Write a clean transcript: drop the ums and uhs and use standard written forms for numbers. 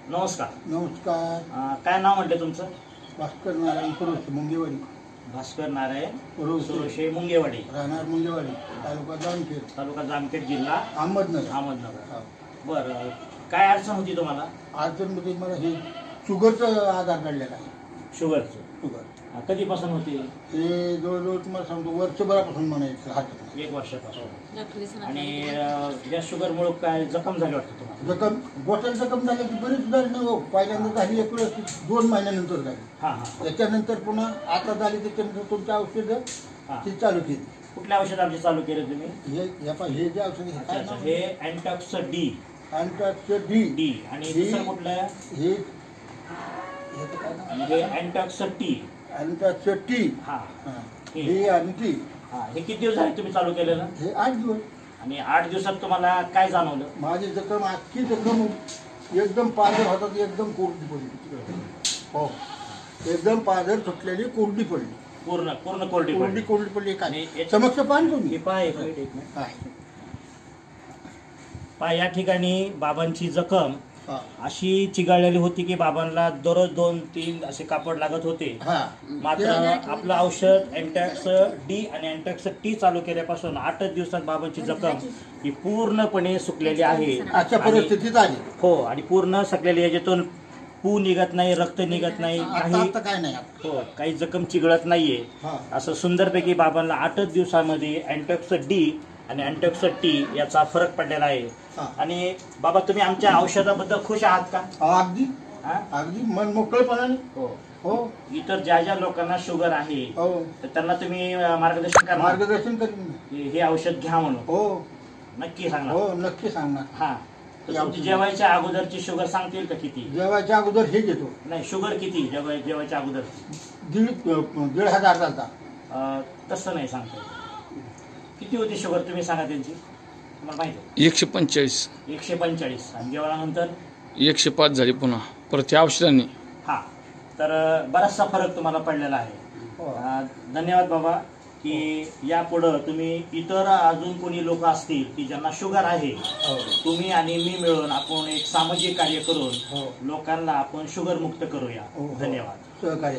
नमस्कार. नमस्कार. काय नाव म्हटलं तुमचं? भास्कर नारायण कुरुशे, मुंगेवाडी. भास्कर नारायण कुरुशे, मुंगेवाडी, राहणार मुंगेवाडी, तालुका जामखेड, जिल्हा अहमदनगर. बरं, काय अडचण होती तुम्हाला? अडचणमध्ये मला हे शुगरचं आधार काढलेला आहे. शुगरचं? शुगर कधीपासून होते? हे जवळजवळ तुम्हाला सांगतो वर्षभरापासून म्हणायचं हातात. 1 वर्षापासून. आणि या शुगरमुळे काय जखम झाली वाटतं तुम्हाला? जखम गोठ्याला जखम झाली की बरीच झाली नाही हो. पहिल्यांदा झाली एक वेळेस, 2 महिन्यानंतर झाली. त्याच्यानंतर पुन्हा आता झाली, त्याच्यानंतर तुमच्या औषधं ती चालू केली. कुठल्या औषधांची चालू केली तुम्ही? हे जे औषध हे अँटॉक्स डी. अँटॉक्स डी. आणि दुसरं कुठलं? हे अँटॉक्स टी. अँटॉक्स टी. हे आणि टी. हे किती दिवस झाले तुम्ही चालू केलेलं? हे 8 दिवस. आणि 8 दिवसात तुम्हाला काय जाणवलं? माझी जखम अख्खी जखम एकदम पाझर होतात, एकदम कोरडी पडली. हो, एकदम पाझर सुटलेली कोरडी पडली. पूर्ण कोरडी पडली. काय समक्ष पान तुम्ही पाय या ठिकाणी बाबांची जखम अशी चिघळलेली होती की बाबांना दररोज 2-3 असे कापड लागत होते. मात्र आपलं औषध अँटॉक्स डी आणि अँटॉक्स टी चालू केल्यापासून 8 दिवसात बाबांची जखम ही पूर्णपणे सुकलेली आहे. अशा परिस्थितीत आली. हो, आणि पूर्ण सुकलेली, याच्यातून पू निघत नाही, रक्त निघत नाही, काही नाही. हो, काही जखम चिघळत नाहीये. असं सुंदरपैकी बाबांना 8 दिवसामध्ये अँटॉक्स डी आणि अँटॉक्स टी याचा फरक पडलेला आहे. आणि बाबा, तुम्ही आमच्या औषधाबद्दल खुश आहात का? अगदी मन मोकळेपणाने. हो. इतर ज्या लोकांना शुगर आहे तर त्यांना तुम्ही मार्गदर्शन करेन हे औषध घ्या म्हणून? हो, नक्की सांगणार? हो, नक्की सांगणार. तुमची जेवायच्या अगोदरची शुगर सांगतील का किती? जेवायच्या अगोदर हे घेतो. नाही, शुगर किती जेवायच्या अगोदर? 1,500 झालता. तसं नाही सांगता. किती होती शुगर तुम्ही सांगा त्यांची, तुम्हाला माहिती आहे? 145. 145. आणि जेवणानंतर 105 झाली पुन्हा परत औषधांनी. तर बराचसा फरक तुम्हाला पडलेला आहे. धन्यवाद बाबा, की यापुढं तुम्ही इतर अजून कोणी लोक असतील की ज्यांना शुगर आहे, तुम्ही आणि मी मिळून आपण एक सामाजिक कार्य करून लोकांना आपण शुगर मुक्त करूया. धन्यवाद. सहकार्य.